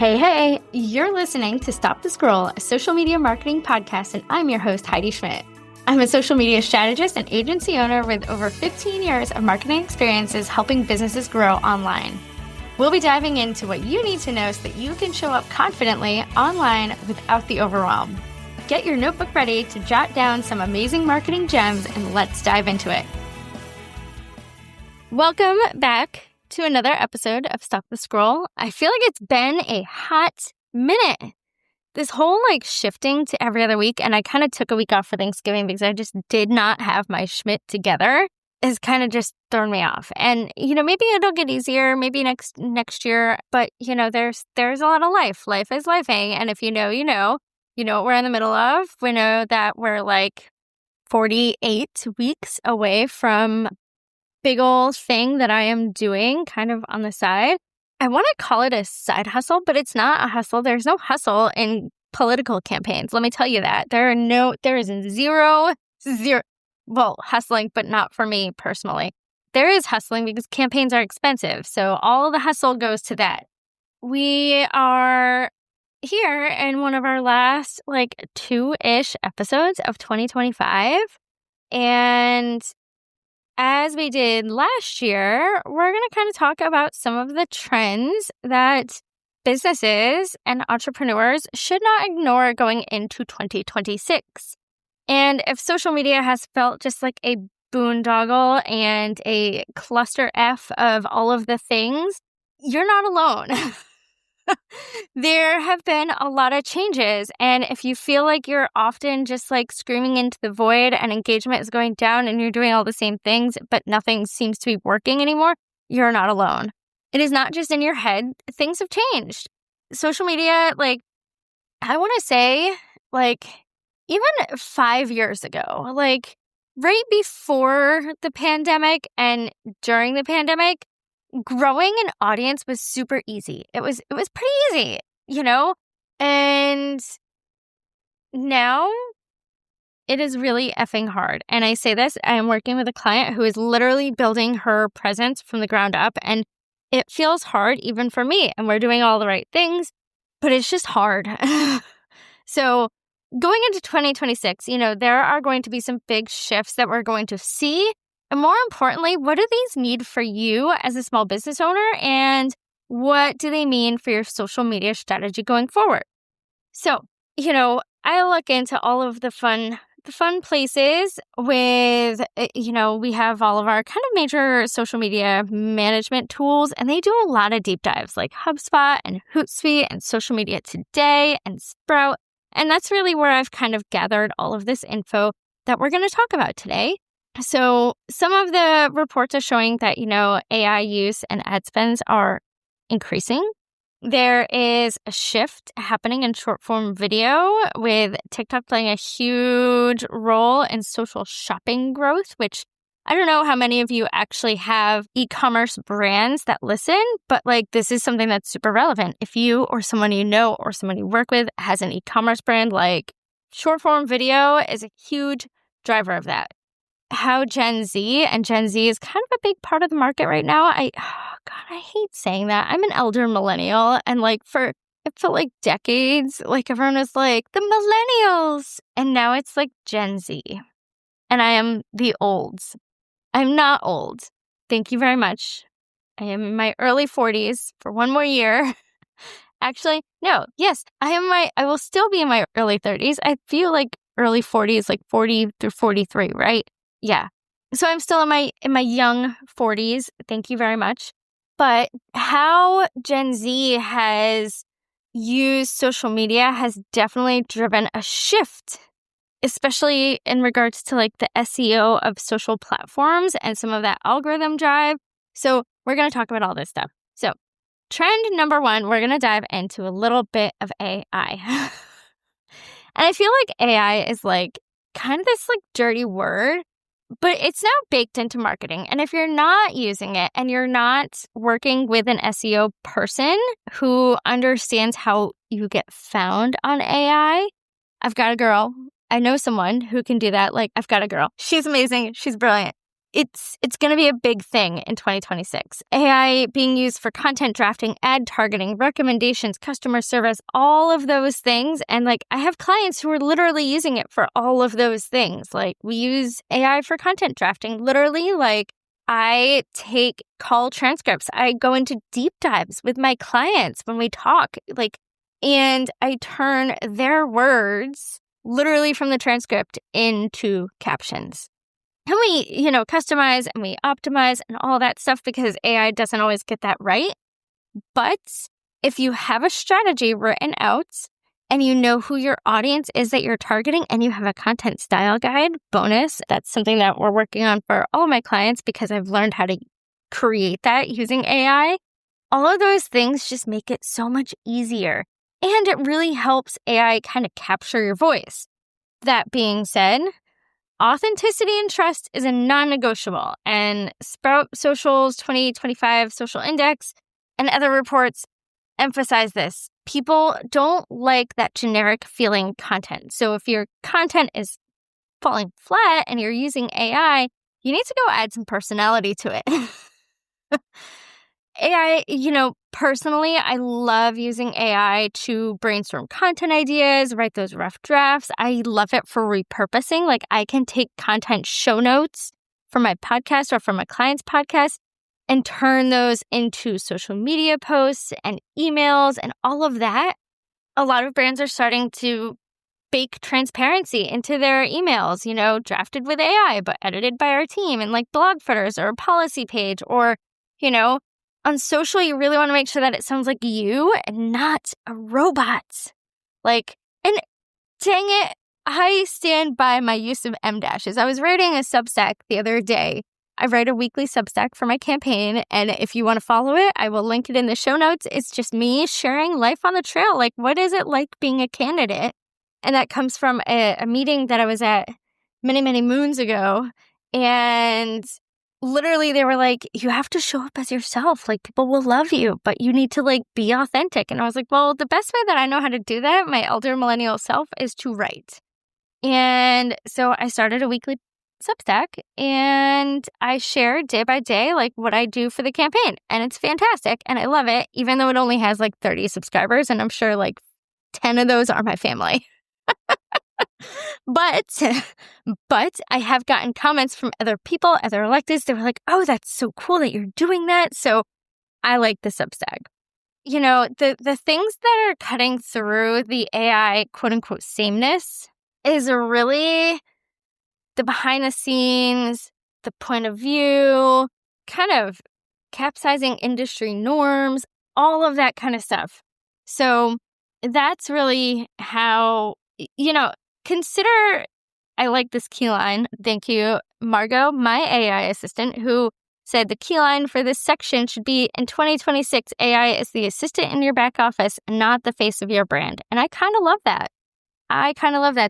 Hey, you're listening to Stop the Scroll, a social media marketing podcast, and I'm your host, Heidi Schmidt. I'm a social media strategist and agency owner with over 15 years of marketing experiences helping businesses grow online. We'll be diving into what you need to know so that you can show up confidently online without the overwhelm. Get your notebook ready to jot down some amazing marketing gems, and let's dive into it. Welcome back to another episode of Stop the Scroll. I feel like it's been a hot minute. This whole shifting to every other week, and I kind of took a week off for Thanksgiving because I just did not have my Schmidt together, has kind of just thrown me off. And, maybe it'll get easier, maybe next year, but, there's a lot of life. Life is lifing. And if you know what we're in the middle of. We know that we're 48 weeks away from big old thing that I am doing kind of on the side. I want to call it a side hustle, but it's not a hustle. There's no hustle in political campaigns. Let me tell you that. There is zero, hustling, but not for me personally. There is hustling because campaigns are expensive. So all of the hustle goes to that. We are here in one of our last 2-ish episodes of 2025. And as we did last year, we're going to kind of talk about some of the trends that businesses and entrepreneurs should not ignore going into 2026. And if social media has felt just like a boondoggle and a cluster F of all of the things, you're not alone. There have been a lot of changes, and if you feel like you're often just screaming into the void and engagement is going down and you're doing all the same things, but nothing seems to be working anymore, you're not alone. It is not just in your head. Things have changed. Social media, I want to say, even 5 years ago, right before the pandemic and during the pandemic, growing an audience was super easy. It was pretty easy, and now it is really effing hard. And I say this, I am working with a client who is literally building her presence from the ground up, and it feels hard even for me. And we're doing all the right things, but it's just hard. So going into 2026, there are going to be some big shifts that we're going to see. And more importantly, what do these need for you as a small business owner, and what do they mean for your social media strategy going forward? So, I look into all of the fun places with, we have all of our kind of major social media management tools, and they do a lot of deep dives like HubSpot and Hootsuite and Social Media Today and Sprout. And that's really where I've kind of gathered all of this info that we're going to talk about today. So some of the reports are showing that, AI use and ad spends are increasing. There is a shift happening in short form video, with TikTok playing a huge role in social shopping growth, which I don't know how many of you actually have e-commerce brands that listen, but this is something that's super relevant. If you or someone you know or someone you work with has an e-commerce brand, short form video is a huge driver of that. How Gen Z is kind of a big part of the market right now. I hate saying that. I'm an elder millennial, and it felt like decades, everyone was the millennials, and now it's Gen Z. And I am the olds. I'm not old. Thank you very much. I am in my early 40s for one more year. Actually, no, yes, I will still be in my early 30s. I feel like early 40s, 40 through 43, right? Yeah. So I'm still in my young 40s. Thank you very much. But how Gen Z has used social media has definitely driven a shift, especially in regards to the SEO of social platforms and some of that algorithm drive. So we're going to talk about all this stuff. So trend number 1, we're going to dive into a little bit of AI. And I feel like AI is kind of this dirty word, but it's now baked into marketing. And if you're not using it and you're not working with an SEO person who understands how you get found on AI, I've got a girl. I know someone who can do that. I've got a girl. She's amazing. She's brilliant. it's going to be a big thing in 2026. AI being used for content drafting, ad targeting, recommendations, customer service, all of those things. And like, I have clients who are literally using it for all of those things. Like, we use AI for content drafting. Literally, like, I take call transcripts. I go into deep dives with my clients when we talk, like, and I turn their words literally from the transcript into captions. And we, customize and we optimize and all that stuff because AI doesn't always get that right. But if you have a strategy written out and you know who your audience is that you're targeting and you have a content style guide, bonus, that's something that we're working on for all of my clients because I've learned how to create that using AI. All of those things just make it so much easier. And it really helps AI kind of capture your voice. That being said, authenticity and trust is a non-negotiable, and Sprout Social's 2025 Social Index and other reports emphasize this. People don't like that generic feeling content. So if your content is falling flat and you're using AI, you need to go add some personality to it. AI, personally, I love using AI to brainstorm content ideas, write those rough drafts. I love it for repurposing. Like, I can take content show notes from my podcast or from a client's podcast and turn those into social media posts and emails and all of that. A lot of brands are starting to bake transparency into their emails, drafted with AI, but edited by our team, and like blog footers or a policy page, or, on social, you really want to make sure that it sounds like you and not a robot. Like, and dang it, I stand by my use of M dashes. I was writing a Substack the other day. I write a weekly Substack for my campaign, and if you want to follow it, I will link it in the show notes. It's just me sharing life on the trail. Like, what is it like being a candidate? And that comes from a meeting that I was at many, many moons ago, and literally, they were like, you have to show up as yourself. Like, people will love you, but you need to, like, be authentic. And I was like, well, the best way that I know how to do that, my elder millennial self, is to write. And so I started a weekly Substack, and I share day by day, like, what I do for the campaign. And it's fantastic, and I love it, even though it only has, like, 30 subscribers, and I'm sure, like, 10 of those are my family. But I have gotten comments from other people, other electeds. They were like, oh, that's so cool that you're doing that. So I like the Substack. The things that are cutting through the AI quote unquote sameness is really the behind the scenes, the point of view, kind of capsizing industry norms, all of that kind of stuff. So that's really how, consider, I like this key line. Thank you, Margot, my AI assistant, who said the key line for this section should be, in 2026, AI is the assistant in your back office, not the face of your brand. And I kind of love that.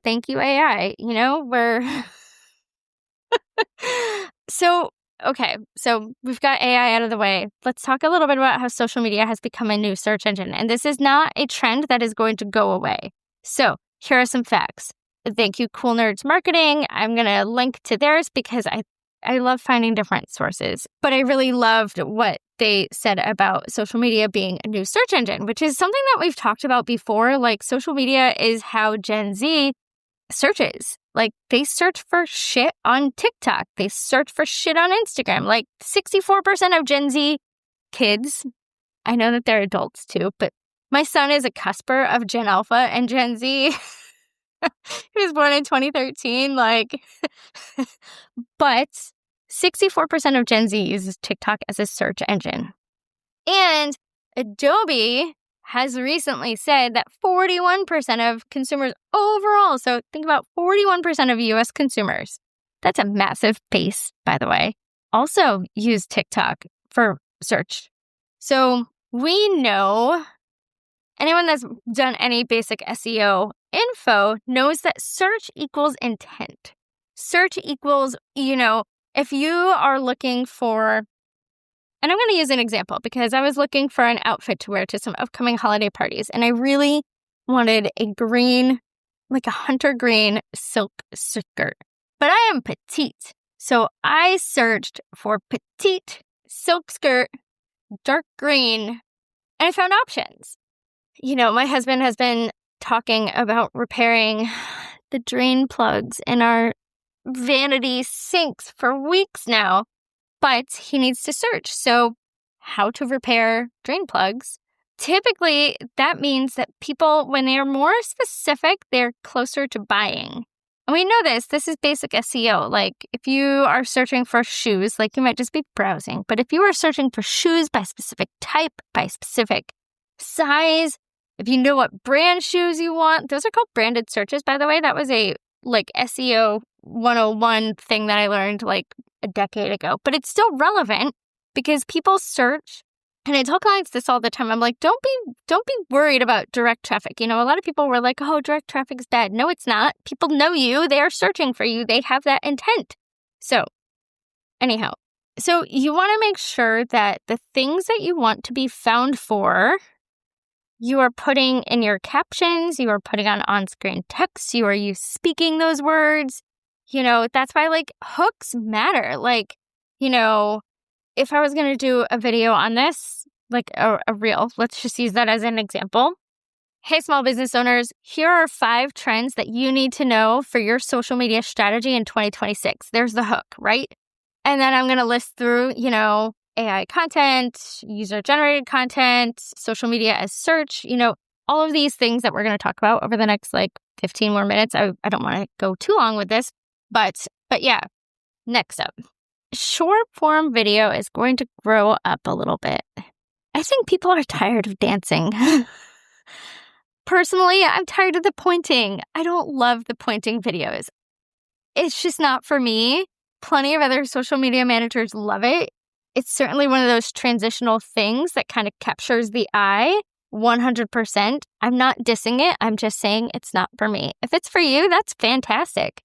Thank you, AI. We're... So we've got AI out of the way. Let's talk a little bit about how social media has become a new search engine. And this is not a trend that is going to go away. So here are some facts. Thank you, Cool Nerds Marketing. I'm going to link to theirs because I love finding different sources. But I really loved what they said about social media being a new search engine, which is something that we've talked about before. Like, social media is how Gen Z searches. Like, they search for shit on TikTok. They search for shit on Instagram. Like, 64% of Gen Z kids, I know that they're adults too, but my son is a cusper of Gen Alpha and Gen Z. He was born in 2013, but 64% of Gen Z uses TikTok as a search engine. And Adobe has recently said that 41% of consumers overall, so think about 41% of US consumers, that's a massive base, by the way, also use TikTok for search. So we know, anyone that's done any basic SEO info knows that search equals intent. Search equals, if you are looking for, and I'm going to use an example because I was looking for an outfit to wear to some upcoming holiday parties, and I really wanted a green, like a hunter green silk skirt. But I am petite, So I searched for petite silk skirt, dark green, and I found options. My husband has been talking about repairing the drain plugs in our vanity sinks for weeks now, but he needs to search. So how to repair drain plugs. Typically, that means that people, when they are more specific, they're closer to buying. And we know this is basic SEO. Like if you are searching for shoes, like you might just be browsing. But if you are searching for shoes by specific type, by specific size, if you know what brand shoes you want, those are called branded searches, by the way. That was a SEO 101 thing that I learned like a decade ago. But it's still relevant because people search. And I tell clients this all the time. I'm like, don't be worried about direct traffic. A lot of people were like, oh, direct traffic is bad. No, it's not. People know you. They are searching for you. They have that intent. So anyhow, so you want to make sure that the things that you want to be found for, you are putting in your captions, you are putting on-screen text, you are speaking those words. That's why hooks matter. If I was going to do a video on this, like a reel, let's just use that as an example. Hey, small business owners, here are 5 trends that you need to know for your social media strategy in 2026. There's the hook, right? And then I'm going to list through, AI content, user-generated content, social media as search, all of these things that we're going to talk about over the next 15 more minutes. I don't want to go too long with this, but yeah, next up. Short form video is going to grow up a little bit. I think people are tired of dancing. Personally, I'm tired of the pointing. I don't love the pointing videos. It's just not for me. Plenty of other social media managers love it. It's certainly one of those transitional things that kind of captures the eye 100%. I'm not dissing it. I'm just saying it's not for me. If it's for you, that's fantastic.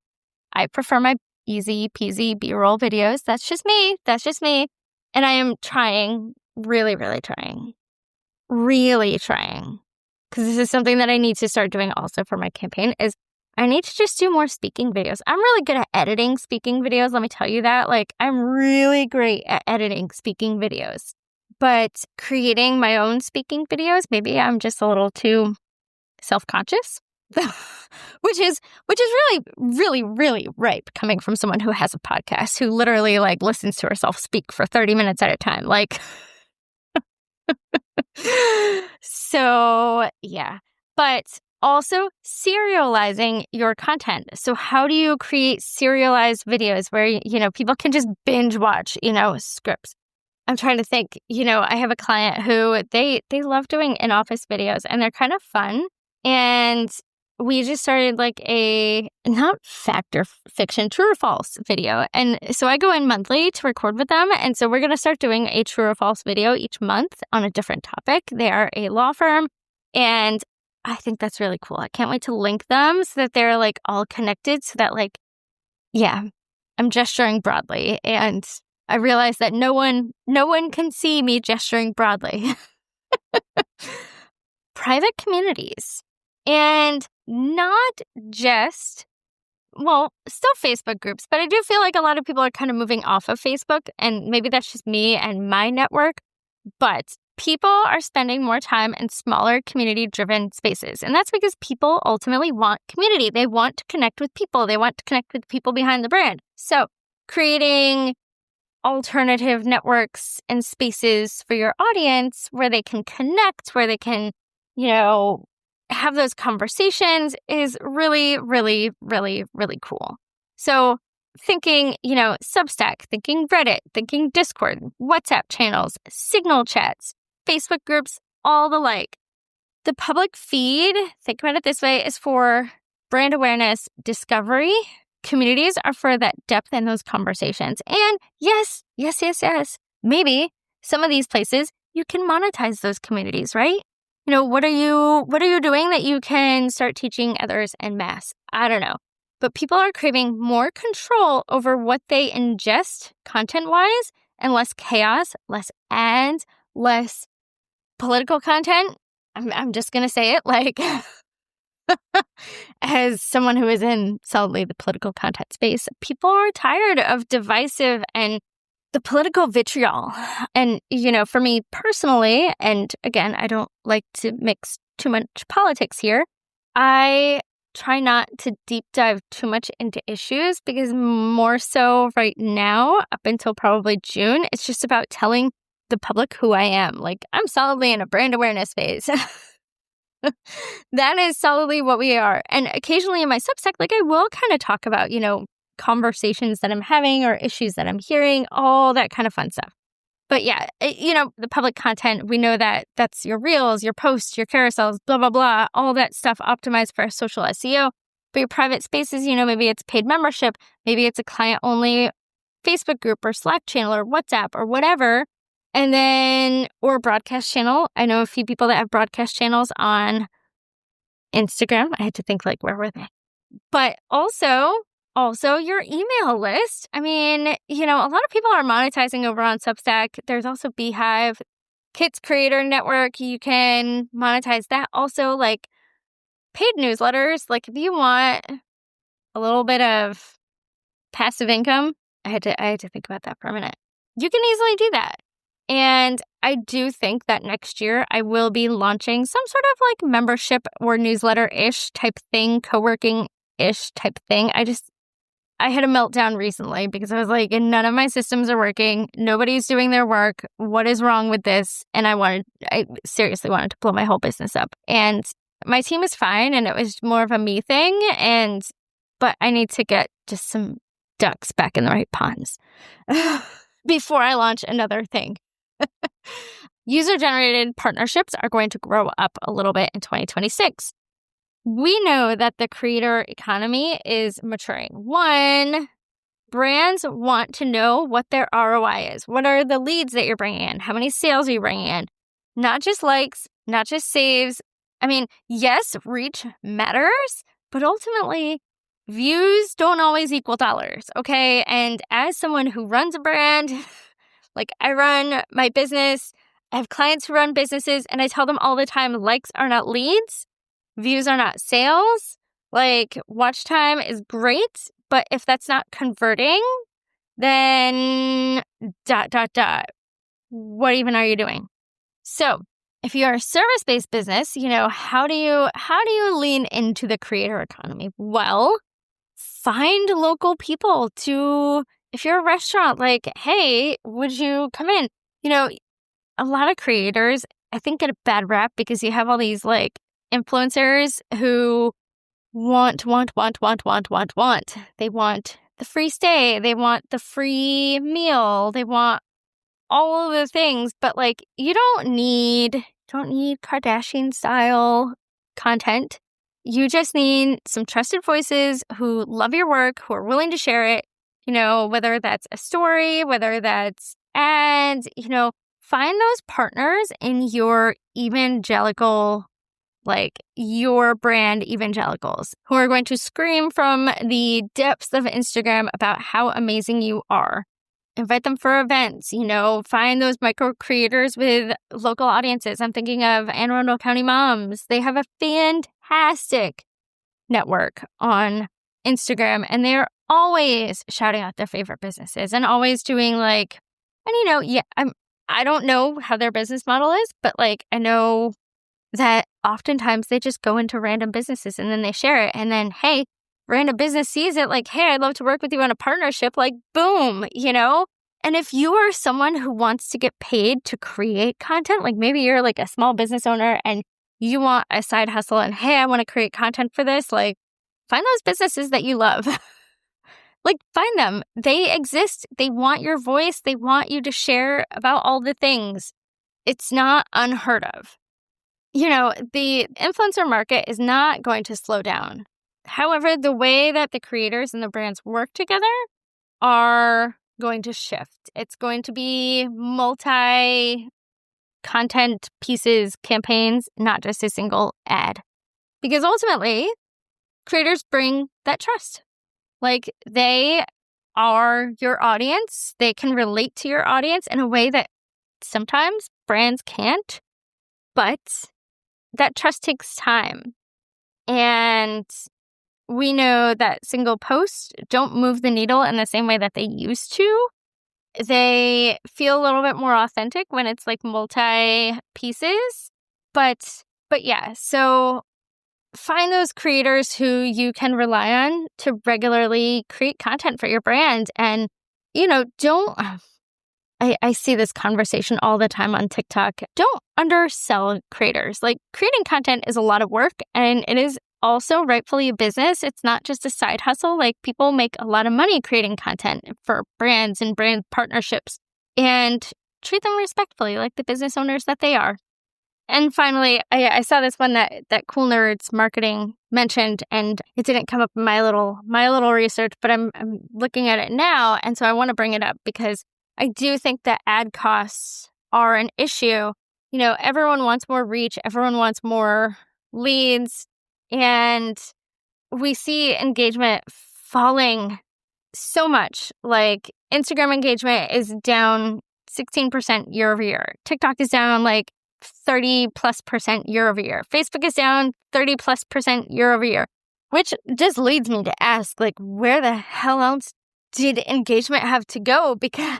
I prefer my easy peasy B-roll videos. That's just me. And I am trying, really, really trying. Because this is something that I need to start doing also for my campaign is I need to just do more speaking videos. I'm really good at editing speaking videos. Let me tell you that. I'm really great at editing speaking videos. But creating my own speaking videos, maybe I'm just a little too self-conscious. which is really, really, really ripe coming from someone who has a podcast, who literally listens to herself speak for 30 minutes at a time. So yeah, but also serializing your content. So how do you create serialized videos where, people can just binge watch, scripts? I'm trying to think, I have a client who they love doing in-office videos and they're kind of fun. And we just started a not fact or fiction, true or false video. And so I go in monthly to record with them. And so we're going to start doing a true or false video each month on a different topic. They are a law firm. And I think that's really cool. I can't wait to link them so that they're all connected so that yeah, I'm gesturing broadly. And I realize that no one can see me gesturing broadly. Private communities. And not just, still Facebook groups, but I do feel like a lot of people are kind of moving off of Facebook, and maybe that's just me and my network, but people are spending more time in smaller community-driven spaces, and that's because people ultimately want community. They want to connect with people. They want to connect with people behind the brand. So creating alternative networks and spaces for your audience where they can connect, where they can, have those conversations is really, really, really, really cool. So thinking, Substack, thinking Reddit, thinking Discord, WhatsApp channels, Signal chats, Facebook groups, all the like. The public feed, think about it this way, is for brand awareness discovery. Communities are for that depth in those conversations. And yes, maybe some of these places you can monetize those communities, right? What are you doing that you can start teaching others en masse? I don't know. But people are craving more control over what they ingest content-wise and less chaos, less ads, less political content. I'm just going to say it As someone who is in solidly the political content space, people are tired of divisive and the political vitriol. And, for me personally, and again, I don't like to mix too much politics here, I try not to deep dive too much into issues because more so right now, up until probably June, it's just about telling the public who I am. Like, I'm solidly in a brand awareness phase. That is solidly what we are. And occasionally in my Substack, I will kind of talk about, conversations that I'm having or issues that I'm hearing, all that kind of fun stuff. But yeah, the public content, we know that that's your reels, your posts, your carousels, blah, blah, blah, all that stuff optimized for social SEO. But your private spaces, maybe it's paid membership, maybe it's a client-only Facebook group or Slack channel or WhatsApp or whatever. And then, or broadcast channel. I know a few people that have broadcast channels on Instagram. I had to think where were they? But also your email list. I mean, a lot of people are monetizing over on Substack. There's also Beehive, Kit's Creator Network. You can monetize that. Also, paid newsletters. If you want a little bit of passive income, I had to think about that for a minute. You can easily do that. And I do think that next year I will be launching some sort of membership or newsletter-ish type thing, co-working-ish type thing. I had a meltdown recently because I was none of my systems are working. Nobody's doing their work. What is wrong with this? And I seriously wanted to blow my whole business up. And my team is fine and it was more of a me thing. But I need to get just some ducks back in the right ponds before I launch another thing. User-generated partnerships are going to grow up a little bit in 2026. We know that the creator economy is maturing. One, brands want to know what their ROI is. What are the leads that you're bringing in? How many sales are you bringing in? Not just likes, not just saves. I mean, yes, reach matters, but ultimately, views don't always equal dollars, okay? And as someone who runs a brand, I run my business, I have clients who run businesses, and I tell them all the time, likes are not leads, views are not sales. Watch time is great, but if that's not converting, then ... What even are you doing? So, if you're a service-based business, how do you lean into the creator economy? Well, find local people to, if you're a restaurant, hey, would you come in? A lot of creators, I think, get a bad rap because you have all these influencers who want. They want the free stay. They want the free meal. They want all of the things. But you don't need Kardashian style content. You just need some trusted voices who love your work, who are willing to share it. Whether that's a story, whether that's ads, find those partners in your evangelical, your brand evangelicals who are going to scream from the depths of Instagram about how amazing you are. Invite them for events, find those micro creators with local audiences. I'm thinking of Anne Arundel County Moms. They have a fantastic network on Instagram, and they're always shouting out their favorite businesses and always doing I don't know how their business model is, but I know that oftentimes they just go into random businesses and then they share it. And then, hey, random business sees it hey, I'd love to work with you on a partnership. Boom, And if you are someone who wants to get paid to create content, maybe you're a small business owner and you want a side hustle and, hey, I want to create content for this, find those businesses that you love. Find them. They exist. They want your voice. They want you to share about all the things. It's not unheard of. The influencer market is not going to slow down. However, the way that the creators and the brands work together are going to shift. It's going to be multi-content pieces, campaigns, not just a single ad. Because ultimately, creators bring that trust. They are your audience. They can relate to your audience in a way that sometimes brands can't. But that trust takes time. And we know that single posts don't move the needle in the same way that they used to. They feel a little bit more authentic when it's like multi pieces. But yeah, so find those creators who you can rely on to regularly create content for your brand. And, don't, I see this conversation all the time on TikTok. Don't undersell creators. Like, creating content is a lot of work, and it is also rightfully a business. It's not just a side hustle. Like, people make a lot of money creating content for brands and brand partnerships, and treat them respectfully, like the business owners that they are. And finally, I saw this one that Cool Nerds Marketing mentioned, and it didn't come up in my little research, but I'm looking at it now, and so I want to bring it up because I do think that ad costs are an issue. Everyone wants more reach, everyone wants more leads, and we see engagement falling so much. Like, Instagram engagement is down 16% year over year. TikTok is down like 30+% year over year. Facebook is down 30+% year over year, which just leads me to ask, like, where the hell else did engagement have to go? Because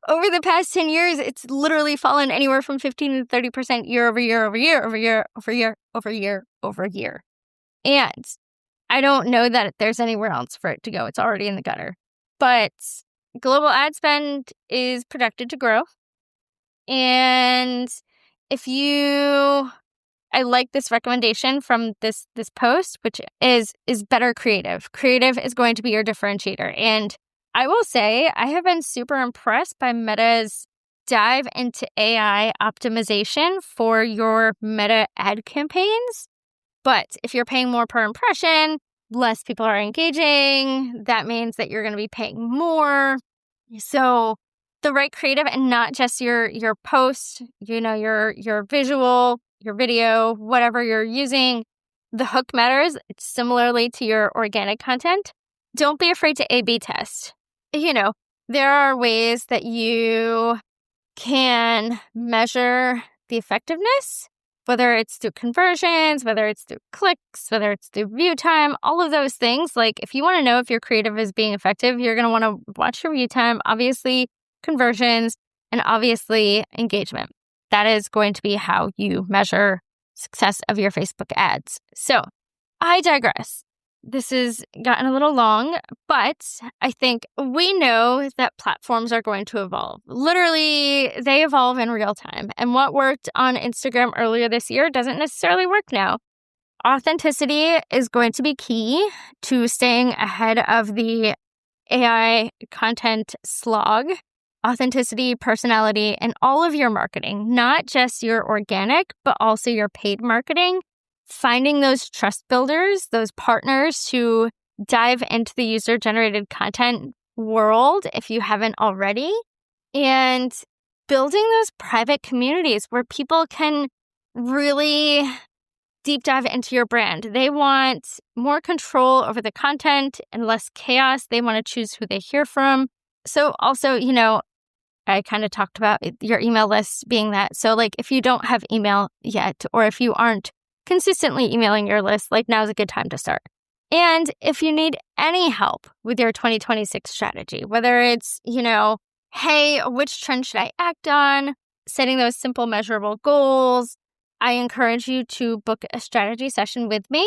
over the past 10 years, it's literally fallen anywhere from 15 to 30% year over year over year over year over year over year over year. And I don't know that there's anywhere else for it to go. It's already in the gutter. But global ad spend is projected to grow. And I like this recommendation from this post, which is better creative. Creative is going to be your differentiator. And I will say, I have been super impressed by Meta's dive into AI optimization for your Meta ad campaigns. But if you're paying more per impression, less people are engaging. That means that you're going to be paying more. So the right creative, and not just your post, your visual, your video, whatever you're using, the hook matters. It's similarly to your organic content. Don't be afraid to A/B test. There are ways that you can measure the effectiveness, whether it's through conversions, whether it's through clicks, whether it's through view time, all of those things. Like, if you want to know if your creative is being effective, you're going to want to watch your view time, obviously conversions, and obviously engagement. That is going to be how you measure success of your Facebook ads. So I digress. This has gotten a little long, but I think we know that platforms are going to evolve. Literally, they evolve in real time. And what worked on Instagram earlier this year doesn't necessarily work now. Authenticity is going to be key to staying ahead of the AI content slog. Authenticity, personality, and all of your marketing, not just your organic, but also your paid marketing. Finding those trust builders, those partners who dive into the user-generated content world if you haven't already, and building those private communities where people can really deep dive into your brand. They want more control over the content and less chaos. They want to choose who they hear from. So also, I kind of talked about your email list being that. So like, if you don't have email yet, or if you aren't consistently emailing your list, like, now's a good time to start. And if you need any help with your 2026 strategy, whether it's, hey, which trend should I act on? Setting those simple measurable goals, I encourage you to book a strategy session with me.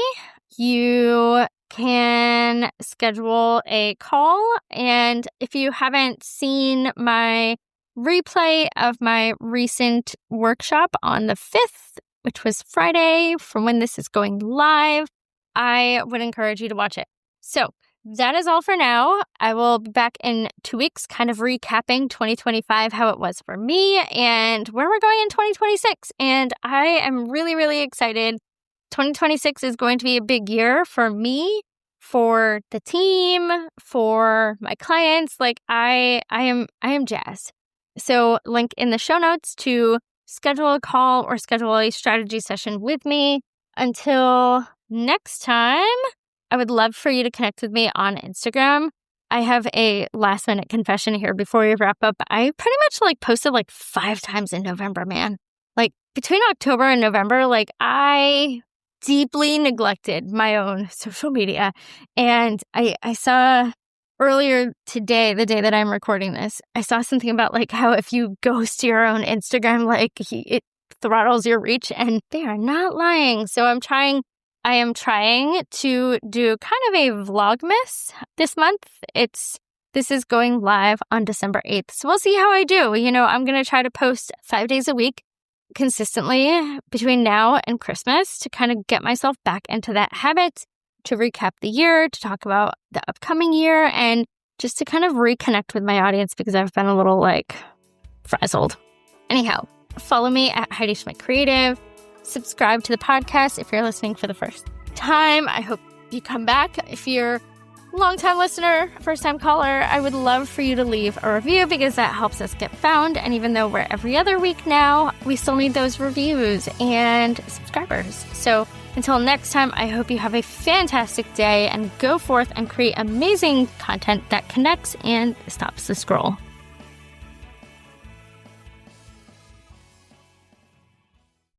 You can schedule a call. And if you haven't seen my replay of my recent workshop on the 5th, which was Friday from when this is going live, I would encourage you to watch it. So that is all for now. I will be back in 2 weeks, kind of recapping 2025, how it was for me and where we're going in 2026. And I am really, really excited. 2026 is going to be a big year for me, for the team, for my clients. Like, I am jazzed. So link in the show notes to schedule a call or schedule a strategy session with me. Until next time, I would love for you to connect with me on Instagram. I have a last minute confession here before we wrap up. I pretty much posted 5 times in November, man. Between October and November, I deeply neglected my own social media. And I saw earlier today, the day that I'm recording this, I saw something about like how if you ghost your own Instagram, like it throttles your reach, and they are not lying. So I am trying to do kind of a Vlogmas this month. This is going live on December 8th. So we'll see how I do. I'm going to try to post 5 days a week consistently between now and Christmas to kind of get myself back into that habit, to recap the year, to talk about the upcoming year, and just to kind of reconnect with my audience because I've been a little frazzled. Anyhow, follow me at Heidi Schmidt Creative. Subscribe to the podcast if you're listening for the first time. I hope you come back. If you're long-time listener, first-time caller, I would love for you to leave a review because that helps us get found. And even though we're every other week now, we still need those reviews and subscribers. So until next time, I hope you have a fantastic day and go forth and create amazing content that connects and stops the scroll.